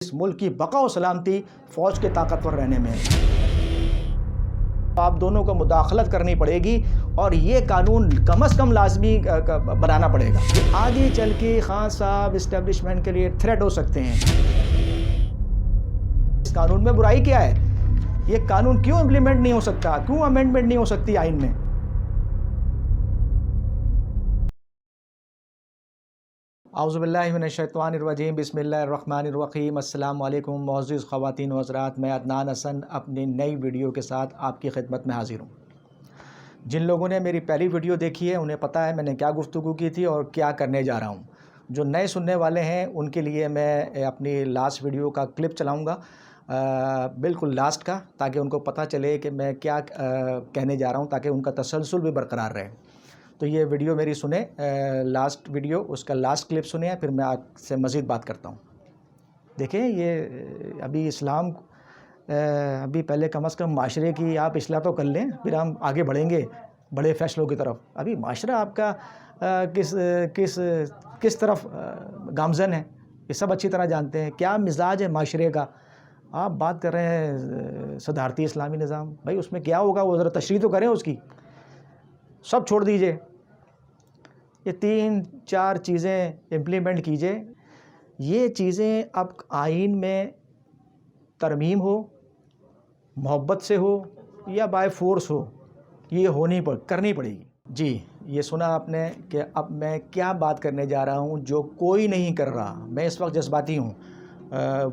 اس ملک کی بقا و سلامتی فوج کے طاقتور رہنے میں ہے۔ آپ دونوں کو مداخلت کرنی پڑے گی اور یہ قانون کم از کم لازمی بنانا پڑے گا۔ آگے چل کے خان صاحب اسٹیبلشمنٹ کے لیے تھریٹ ہو سکتے ہیں۔ اس قانون میں برائی کیا ہے؟ یہ قانون کیوں امپلیمنٹ نہیں ہو سکتا؟ کیوں امینڈمنٹ نہیں ہو سکتی آئین میں؟ اعوذ باللہ من الشیطان الرجیم، بسم اللہ الرحمن الرحیم۔ السلام علیکم معزز خواتین و حضرات، میں عدنان حسن اپنی نئی ویڈیو کے ساتھ آپ کی خدمت میں حاضر ہوں۔ جن لوگوں نے میری پہلی ویڈیو دیکھی ہے انہیں پتہ ہے میں نے کیا گفتگو کی تھی اور کیا کرنے جا رہا ہوں۔ جو نئے سننے والے ہیں ان کے لیے میں اپنی لاسٹ ویڈیو کا کلپ چلاؤں گا، بالکل لاسٹ کا، تاکہ ان کو پتہ چلے کہ میں کیا کہنے جا رہا ہوں، تاکہ ان کا تسلسل بھی برقرار رہے۔ تو یہ ویڈیو میری سنیں، لاسٹ ویڈیو، اس کا لاسٹ کلپ سنیں، پھر میں آپ سے مزید بات کرتا ہوں۔ دیکھیں، یہ ابھی اسلام ابھی پہلے کم از کم معاشرے کی آپ اصلاح تو کر لیں، پھر ہم آگے بڑھیں گے بڑے فیصلوں کی طرف۔ ابھی معاشرہ آپ کا کس طرف گامزن ہے، یہ سب اچھی طرح جانتے ہیں۔ کیا مزاج ہے معاشرے کا؟ آپ بات کر رہے ہیں صدارتی اسلامی نظام، بھائی اس میں کیا ہوگا وہ ذرا تشریح تو کریں اس کی، سب چھوڑ دیجئے، یہ 3-4 چیزیں امپلیمنٹ کیجئے۔ یہ چیزیں اب آئین میں ترمیم ہو، محبت سے ہو یا بائی فورس ہو، یہ کرنی پڑے گی۔ جی، یہ سنا آپ نے کہ اب میں کیا بات کرنے جا رہا ہوں جو کوئی نہیں کر رہا۔ میں اس وقت جذباتی ہوں،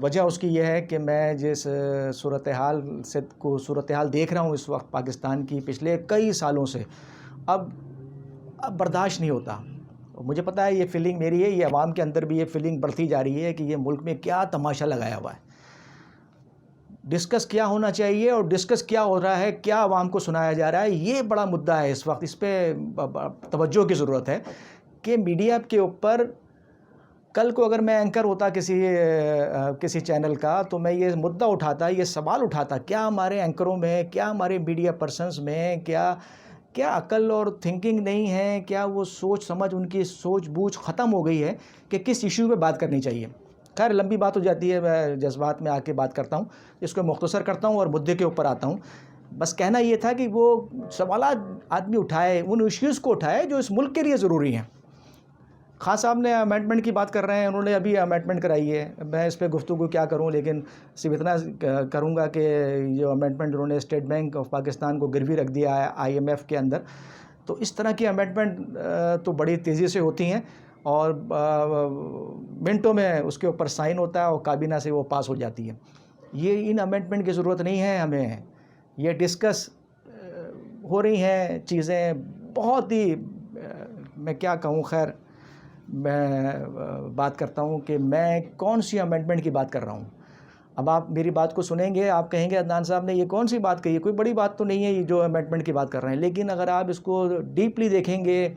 وجہ اس کی یہ ہے کہ میں جس صورتحال دیکھ رہا ہوں اس وقت پاکستان کی پچھلے کئی سالوں سے، اب برداشت نہیں ہوتا۔ مجھے پتہ ہے یہ فیلنگ میری ہے، یہ عوام کے اندر بھی یہ فیلنگ بڑھتی جا رہی ہے کہ یہ ملک میں کیا تماشا لگایا ہوا ہے۔ ڈسکس کیا ہونا چاہیے اور ڈسکس کیا ہو رہا ہے، کیا عوام کو سنایا جا رہا ہے، یہ بڑا مدعا ہے اس وقت۔ اس پہ توجہ کی ضرورت ہے کہ میڈیا کے اوپر، کل کو اگر میں اینکر ہوتا کسی چینل کا تو میں یہ مدعا اٹھاتا، یہ سوال اٹھاتا، کیا ہمارے اینکروں میں، کیا ہمارے میڈیا پرسنز میں کیا عقل اور تھنکنگ نہیں ہے؟ کیا وہ سوچ سمجھ، ان کی سوچ بوجھ ختم ہو گئی ہے کہ کس ایشو پہ بات کرنی چاہیے؟ خیر، لمبی بات ہو جاتی ہے، میں جذبات میں آ کے بات کرتا ہوں، اس کو مختصر کرتا ہوں اور مدعے کے اوپر آتا ہوں۔ بس کہنا یہ تھا کہ وہ سوالات آدمی اٹھائے، ان ایشوز کو اٹھائے جو اس ملک کے لیے ضروری ہیں۔ خان صاحب نے امینڈمنٹ کی بات کر رہے ہیں، انہوں نے ابھی امینڈمنٹ کرائی ہے، میں اس پہ گفتگو کیا کروں، لیکن صرف اتنا کروں گا کہ جو امینڈمنٹ انہوں نے اسٹیٹ بینک آف پاکستان کو گروی رکھ دیا ہے IMF کے اندر، تو اس طرح کی امینڈمنٹ تو بڑی تیزی سے ہوتی ہیں اور منٹوں میں اس کے اوپر سائن ہوتا ہے اور کابینہ سے وہ پاس ہو جاتی ہے۔ یہ ان امینڈمنٹ کی ضرورت نہیں ہے ہمیں، یہ ڈسکس ہو رہی ہیں چیزیں بہت ہی، میں کیا کہوں، خیر میں بات کرتا ہوں کہ میں کون سی امینڈمنٹ کی بات کر رہا ہوں۔ اب آپ میری بات کو سنیں گے، آپ کہیں گے عدنان صاحب نے یہ کون سی بات کہی ہے، کوئی بڑی بات تو نہیں ہے یہ جو امینڈمنٹ کی بات کر رہے ہیں، لیکن اگر آپ اس کو ڈیپلی دیکھیں گے،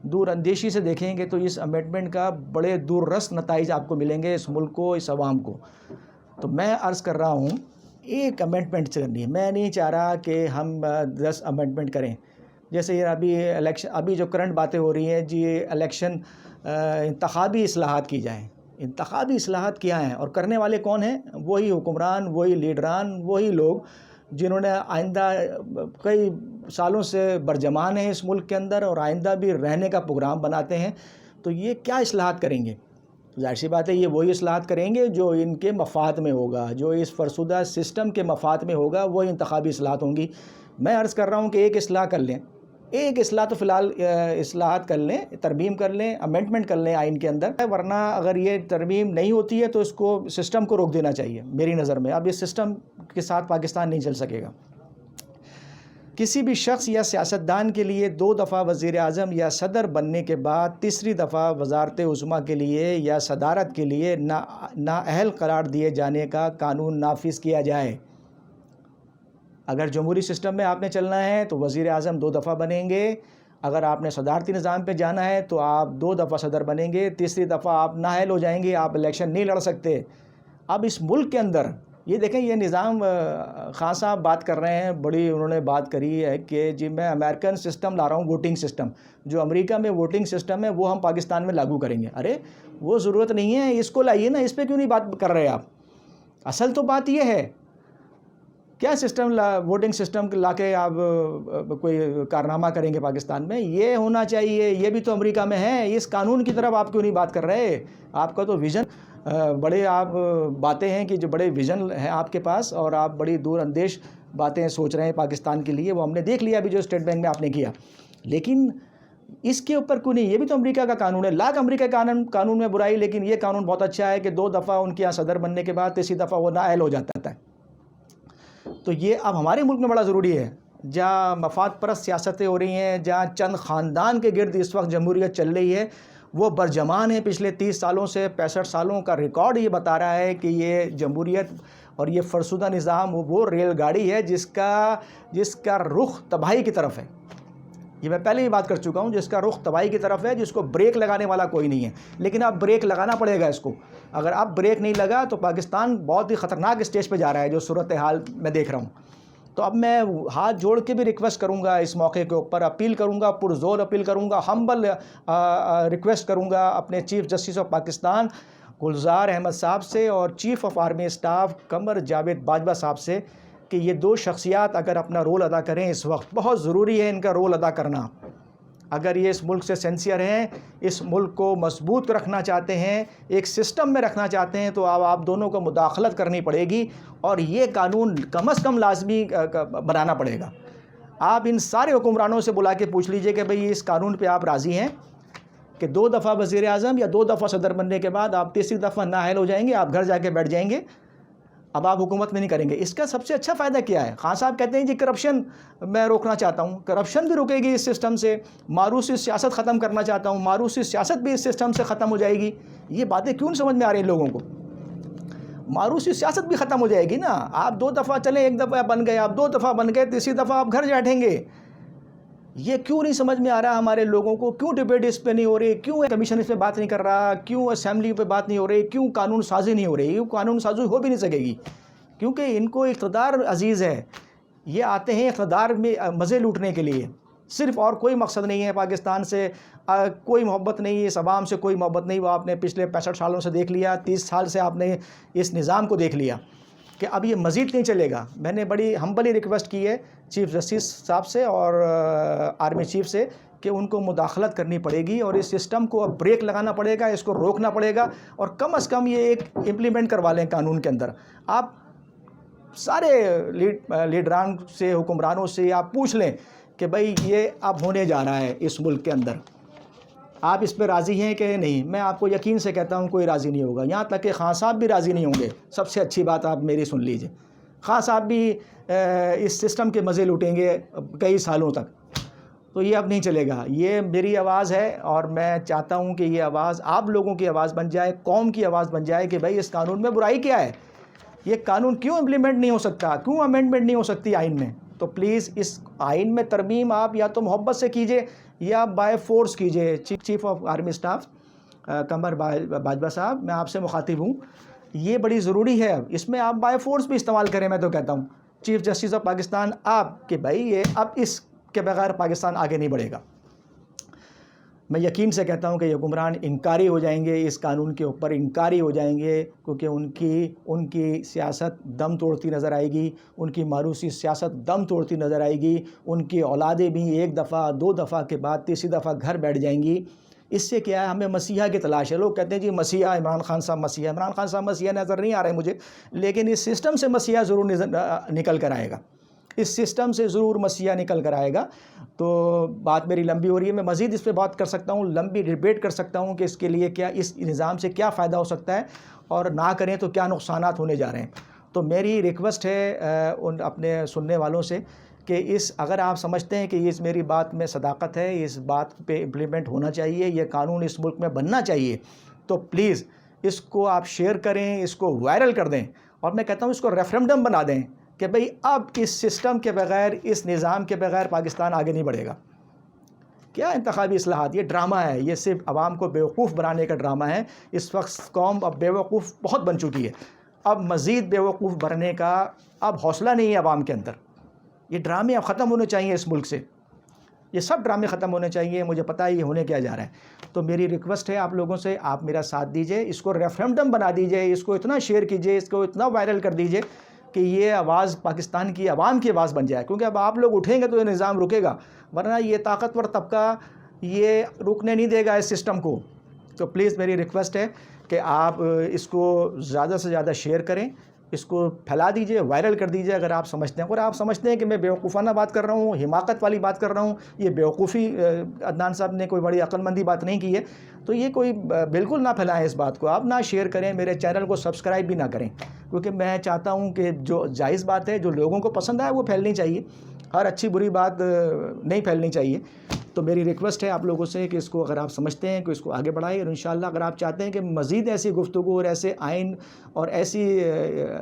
دور اندیشی سے دیکھیں گے، تو اس امینڈمنٹ کا بڑے دور رس نتائج آپ کو ملیں گے اس ملک کو، اس عوام کو۔ تو میں عرض کر رہا ہوں، ایک امینڈمنٹ سے کرنی ہے، میں نہیں چاہ رہا کہ ہم 10 امینڈمنٹ کریں۔ جیسے یہ ابھی جو کرنٹ باتیں ہو رہی ہیں، جی الیکشن انتخابی اصلاحات کی جائیں۔ انتخابی اصلاحات کیا ہیں اور کرنے والے کون ہیں؟ وہی حکمران، وہی لیڈران، وہی لوگ جنہوں نے آئندہ کئی سالوں سے برجمان ہیں اس ملک کے اندر اور آئندہ بھی رہنے کا پروگرام بناتے ہیں۔ تو یہ کیا اصلاحات کریں گے؟ ظاہر سی بات ہے یہ وہی اصلاحات کریں گے جو ان کے مفاد میں ہوگا، جو اس فرسودہ سسٹم کے مفاد میں ہوگا، وہی انتخابی اصلاحات ہوں گی۔ میں عرض کر رہا ہوں کہ ایک اصلاح کر لیں، ایک اصلاح تو فی الحال اصلاحات کر لیں، ترمیم کر لیں، امینڈمنٹ کر لیں آئین کے اندر، ورنہ اگر یہ ترمیم نہیں ہوتی ہے تو اس کو سسٹم کو روک دینا چاہیے میری نظر میں۔ اب اس سسٹم کے ساتھ پاکستان نہیں چل سکے گا۔ کسی بھی شخص یا سیاستدان کے لیے 2 دفعہ وزیر اعظم یا صدر بننے کے بعد تیسری دفعہ وزارت عظمیٰ کے لیے یا صدارت کے لیے نااہل قرار دیے جانے کا قانون نافذ کیا جائے۔ اگر جمہوری سسٹم میں آپ نے چلنا ہے تو وزیر اعظم 2 دفعہ بنیں گے، اگر آپ نے صدارتی نظام پہ جانا ہے تو آپ 2 دفعہ صدر بنیں گے، تیسری دفعہ آپ نااہل ہو جائیں گے، آپ الیکشن نہیں لڑ سکتے۔ اب اس ملک کے اندر یہ دیکھیں، یہ نظام خان صاحب بات کر رہے ہیں، بڑی انہوں نے بات کری ہے کہ جی میں امریکن سسٹم لا رہا ہوں، ووٹنگ سسٹم، جو امریکہ میں ووٹنگ سسٹم ہے وہ ہم پاکستان میں لاگو کریں گے۔ ارے وہ ضرورت نہیں ہے، اس کو لائیے نا، اس پہ کیوں نہیں بات کر رہے آپ؟ اصل تو بات یہ ہے، کیا سسٹم ووٹنگ سسٹم لا کے آپ کوئی کارنامہ کریں گے پاکستان میں؟ یہ ہونا چاہیے، یہ بھی تو امریکہ میں ہے، اس قانون کی طرف آپ کیوں نہیں بات کر رہے؟ آپ کا تو ویژن بڑے آپ باتیں ہیں کہ جو بڑے ویژن ہیں آپ کے پاس، اور آپ بڑی دور اندیش باتیں سوچ رہے ہیں پاکستان کے لیے، وہ ہم نے دیکھ لیا ابھی جو اسٹیٹ بینک میں آپ نے کیا، لیکن اس کے اوپر کیوں نہیں؟ یہ بھی تو امریکہ کا قانون ہے، لاکھ امریکہ قانون میں برائی، لیکن یہ قانون بہت اچھا ہے کہ 2 دفعہ ان کے یہاں صدر بننے کے بعد تیسری دفعہ وہ نااہل ہو جاتا ہے۔ تو یہ اب ہمارے ملک میں بڑا ضروری ہے، جہاں مفاد پرست سیاستیں ہو رہی ہیں، جہاں چند خاندان کے گرد اس وقت جمہوریت چل رہی ہے، وہ برجمان ہے پچھلے 30 سالوں سے، 65 سالوں کا ریکارڈ یہ بتا رہا ہے کہ یہ جمہوریت اور یہ فرسودہ نظام وہ ریل گاڑی ہے جس کا رخ تباہی کی طرف ہے۔ یہ میں پہلے ہی بات کر چکا ہوں، جس کا رخ تباہی کی طرف ہے، جس کو بریک لگانے والا کوئی نہیں ہے، لیکن اب بریک لگانا پڑے گا اس کو۔ اگر اب بریک نہیں لگا تو پاکستان بہت ہی خطرناک اسٹیج پہ جا رہا ہے، جو صورتحال میں دیکھ رہا ہوں۔ تو اب میں ہاتھ جوڑ کے بھی ریکویسٹ کروں گا، اس موقع کے اوپر اپیل کروں گا، پرزور اپیل کروں گا، ہمبل ریکویسٹ کروں گا اپنے chief justice of Pakistan Gulzar Ahmed صاحب سے اور chief of army staff Qamar Javed Bajwa صاحب سے کہ یہ 2 شخصیات اگر اپنا رول ادا کریں اس وقت، بہت ضروری ہے ان کا رول ادا کرنا۔ اگر یہ اس ملک سے سینسیئر ہیں، اس ملک کو مضبوط رکھنا چاہتے ہیں، ایک سسٹم میں رکھنا چاہتے ہیں، تو آپ دونوں کو مداخلت کرنی پڑے گی، اور یہ قانون کم از کم لازمی بنانا پڑے گا۔ آپ ان سارے حکمرانوں سے بلا کے پوچھ لیجئے کہ بھئی اس قانون پہ آپ راضی ہیں کہ 2 دفعہ وزیر اعظم یا 2 دفعہ صدر بننے کے بعد آپ تیسری دفعہ نااہل ہو جائیں گے، آپ گھر جا کے بیٹھ جائیں گے، اب آپ حکومت میں نہیں کریں گے۔ اس کا سب سے اچھا فائدہ کیا ہے؟ خان صاحب کہتے ہیں جی کرپشن میں روکنا چاہتا ہوں، کرپشن بھی رکے گی اس سسٹم سے، ماروثی سیاست ختم کرنا چاہتا ہوں، ماروثی سیاست بھی اس سسٹم سے ختم ہو جائے گی۔ یہ باتیں کیوں سمجھ میں آ رہی ہیں لوگوں کو؟ ماروثی سیاست بھی ختم ہو جائے گی نا۔ آپ 2 دفعہ چلیں، 1 دفعہ بن گئے، آپ 2 دفعہ بن گئے، تیسری دفعہ آپ گھر بیٹھیں گے۔ یہ کیوں نہیں سمجھ میں آ رہا ہمارے لوگوں کو؟ کیوں ڈبیٹ اس پہ نہیں ہو رہی؟ کیوں کمیشن اس پہ بات نہیں کر رہا؟ کیوں اسمبلی پہ بات نہیں ہو رہی؟ کیوں قانون سازی نہیں ہو رہی؟ کیوں قانون سازی ہو بھی نہیں سکے گی؟ کیونکہ ان کو اقتدار عزیز ہے، یہ آتے ہیں اقتدار میں مزے لوٹنے کے لیے، صرف، اور کوئی مقصد نہیں ہے پاکستان سے، کوئی محبت نہیں، اس عوام سے کوئی محبت نہیں۔ وہ آپ نے پچھلے 65 سالوں سے دیکھ لیا، 30 سال سے آپ نے اس نظام کو دیکھ لیا کہ اب یہ مزید نہیں چلے گا۔ میں نے بڑی ہمبلی ریکویسٹ کی ہے چیف جسٹس صاحب سے اور آرمی چیف سے کہ ان کو مداخلت کرنی پڑے گی، اور اس سسٹم کو اب بریک لگانا پڑے گا، اس کو روکنا پڑے گا، اور کم از کم یہ ایک امپلیمنٹ کروا لیں قانون کے اندر۔ آپ سارے لیڈران سے، حکمرانوں سے آپ پوچھ لیں کہ بھئی یہ اب ہونے جا رہا ہے اس ملک کے اندر، آپ اس پہ راضی ہیں کہ نہیں؟ میں آپ کو یقین سے کہتا ہوں کوئی راضی نہیں ہوگا، یہاں تک کہ خان صاحب بھی راضی نہیں ہوں گے۔ سب سے اچھی بات آپ میری سن لیجئے، خان صاحب بھی اس سسٹم کے مزے لوٹیں گے کئی سالوں تک، تو یہ اب نہیں چلے گا۔ یہ میری آواز ہے، اور میں چاہتا ہوں کہ یہ آواز آپ لوگوں کی آواز بن جائے، قوم کی آواز بن جائے کہ بھئی اس قانون میں برائی کیا ہے، یہ قانون کیوں امپلیمنٹ نہیں ہو سکتا، کیوں امینڈمنٹ نہیں ہو سکتی آئین میں؟ تو پلیز اس آئین میں ترمیم آپ یا تو محبت سے کیجئے یا بائی فورس کیجئے۔ Chief of army staff Qamar Bajwa صاحب، میں آپ سے مخاطب ہوں، یہ بڑی ضروری ہے، اس میں آپ بائی فورس بھی استعمال کریں۔ میں تو کہتا ہوں چیف جسٹس آف پاکستان آپ کہ بھائی یہ اب اس کے بغیر پاکستان آگے نہیں بڑھے گا۔ میں یقین سے کہتا ہوں کہ یہ حکمران انکاری ہو جائیں گے، اس قانون کے اوپر انکاری ہو جائیں گے، کیونکہ ان کی سیاست دم توڑتی نظر آئے گی، ان کی ماروثی سیاست دم توڑتی نظر آئے گی، ان کی اولادیں بھی 1 دفعہ 2 دفعہ کے بعد تیسری دفعہ گھر بیٹھ جائیں گی۔ اس سے کیا ہے، ہمیں مسیحا کی تلاش ہے۔ لوگ کہتے ہیں جی مسیحا عمران خان صاحب مسیحا، عمران خان صاحب مسیحا نظر نہیں آ رہے مجھے، لیکن اس سسٹم سے مسیحا ضرور نکل کر آئے گا، اس سسٹم سے ضرور مسیحا نکل کر آئے گا۔ تو بات میری لمبی ہو رہی ہے، میں مزید اس پہ بات کر سکتا ہوں، لمبی ڈیبیٹ کر سکتا ہوں کہ اس کے لیے کیا، اس نظام سے کیا فائدہ ہو سکتا ہے، اور نہ کریں تو کیا نقصانات ہونے جا رہے ہیں۔ تو میری ریکویسٹ ہے ان اپنے سننے والوں سے کہ اگر آپ سمجھتے ہیں کہ اس میری بات میں صداقت ہے، اس بات پہ امپلیمنٹ ہونا چاہیے، یہ قانون اس ملک میں بننا چاہیے، تو پلیز اس کو آپ شیئر کریں، اس کو وائرل کر دیں، اور میں کہتا ہوں اس کو ریفرنڈم بنا دیں کہ بھئی اب اس سسٹم کے بغیر، اس نظام کے بغیر پاکستان آگے نہیں بڑھے گا۔ کیا انتخابی اصلاحات، یہ ڈرامہ ہے، یہ صرف عوام کو بیوقوف بنانے کا ڈرامہ ہے۔ اس وقت قوم اب بیوقوف بہت بن چکی ہے، اب مزید بیوقوف بننے کا اب حوصلہ نہیں ہے عوام کے اندر۔ یہ ڈرامے اب ختم ہونے چاہیے اس ملک سے۔ یہ سب ڈرامے ختم ہونے چاہیے. مجھے پتہ ہے یہ ہونے کیا جا رہا ہے. تو میری ریکویسٹ ہے آپ لوگوں سے, آپ میرا ساتھ دیجئے, اس کو ریفرینڈم بنا دیجئے, اس کو اتنا شیئر کیجئے, اس کو اتنا وائرل کر دیجئے کہ یہ آواز پاکستان کی عوام کی آواز بن جائے. کیونکہ اب آپ لوگ اٹھیں گے تو یہ نظام رکے گا, ورنہ یہ طاقتور طبقہ یہ رکنے نہیں دے گا اس سسٹم کو. تو پلیز میری ریکویسٹ ہے کہ آپ اس کو زیادہ سے زیادہ شیئر کریں, اس کو پھیلا دیجئے, وائرل کر دیجئے اگر آپ سمجھتے ہیں. اور آپ سمجھتے ہیں کہ میں بیوقوفانہ بات کر رہا ہوں, حماقت والی بات کر رہا ہوں, یہ بیوقوفی, عدنان صاحب نے کوئی بڑی عقل مندی بات نہیں کی ہے, تو یہ کوئی بالکل نہ پھیلائیں اس بات کو. آپ نہ شیئر کریں, میرے چینل کو سبسکرائب بھی نہ کریں, کیونکہ میں چاہتا ہوں کہ جو جائز بات ہے, جو لوگوں کو پسند آئے وہ پھیلنی چاہیے, ہر اچھی بری بات نہیں پھیلنی چاہیے. تو میری ریکویسٹ ہے آپ لوگوں سے کہ اس کو اگر آپ سمجھتے ہیں کہ اس کو آگے بڑھائیں, اور انشاءاللہ اگر آپ چاہتے ہیں کہ مزید ایسی گفتگو اور ایسے آئین اور ایسی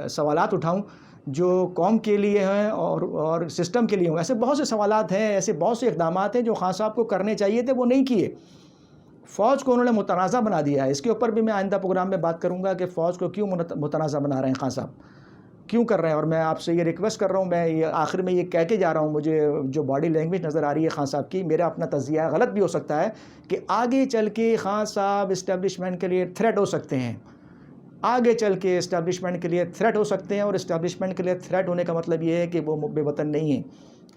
سوالات اٹھاؤں جو قوم کے لیے ہیں اور سسٹم کے لیے ہوں, ایسے بہت سے سوالات ہیں, ایسے بہت سے اقدامات ہیں جو خان صاحب کو کرنے چاہیے تھے, وہ نہیں کیے. فوج کو انہوں نے متنازع بنا دیا ہے. اس کے اوپر بھی میں آئندہ پروگرام میں بات کروں گا کہ فوج کو کیوں متنازع بنا رہے ہیں خان صاحب, کیوں کر رہے ہیں. اور میں آپ سے یہ ریکویسٹ کر رہا ہوں, میں یہ آخر میں یہ کہہ کے جا رہا ہوں, مجھے جو باڈی لینگویج نظر آ رہی ہے خان صاحب کی, میرا اپنا تجزیہ غلط بھی ہو سکتا ہے, کہ آگے چل کے خان صاحب اسٹیبلشمنٹ کے لیے تھریٹ ہو سکتے ہیں, آگے چل کے اسٹیبلشمنٹ کے لیے تھریٹ ہو سکتے ہیں. اور اسٹیبلشمنٹ کے لیے تھریٹ ہونے کا مطلب یہ ہے کہ وہ بے وطن نہیں ہیں.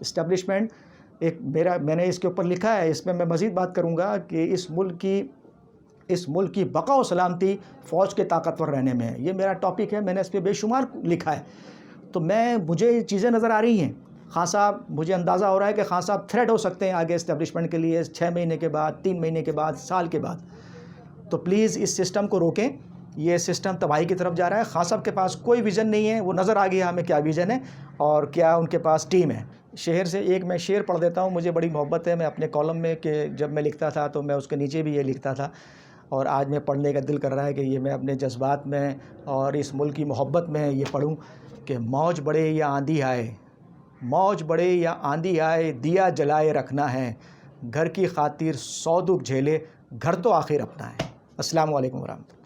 اسٹیبلشمنٹ ایک میں نے اس کے اوپر لکھا ہے, اس میں مزید بات کروں گا کہ اس ملک کی بقا و سلامتی فوج کے طاقتور رہنے میں ہے. یہ میرا ٹاپک ہے, میں نے اس پہ بے شمار لکھا ہے. تو مجھے یہ چیزیں نظر آ رہی ہیں, خان صاحب, مجھے اندازہ ہو رہا ہے کہ خان صاحب تھریٹ ہو سکتے ہیں آگے اسٹیبلشمنٹ کے لیے 6 مہینے کے بعد, 3 مہینے کے بعد, سال کے بعد. تو پلیز اس سسٹم کو روکیں, یہ سسٹم تباہی کی طرف جا رہا ہے. خان صاحب کے پاس کوئی ویژن نہیں ہے, وہ نظر آ گیا ہمیں کیا ویژن ہے اور کیا ان کے پاس ٹیم ہے. شعر سے ایک میں شعر پڑھ دیتا ہوں, مجھے بڑی محبت ہے. میں اپنے کالم میں, کہ جب میں لکھتا تھا تو میں اس کے نیچے بھی یہ لکھتا تھا, اور آج میں پڑھنے کا دل کر رہا ہے کہ یہ میں اپنے جذبات میں اور اس ملک کی محبت میں یہ پڑھوں کہ موج بڑھے یا آندھی آئے, موج بڑھے یا آندھی آئے, دیا جلائے رکھنا ہے, گھر کی خاطر 100 دکھ جھیلے, گھر تو آخر اپنا ہے. السلام علیکم ورحمۃ اللہ.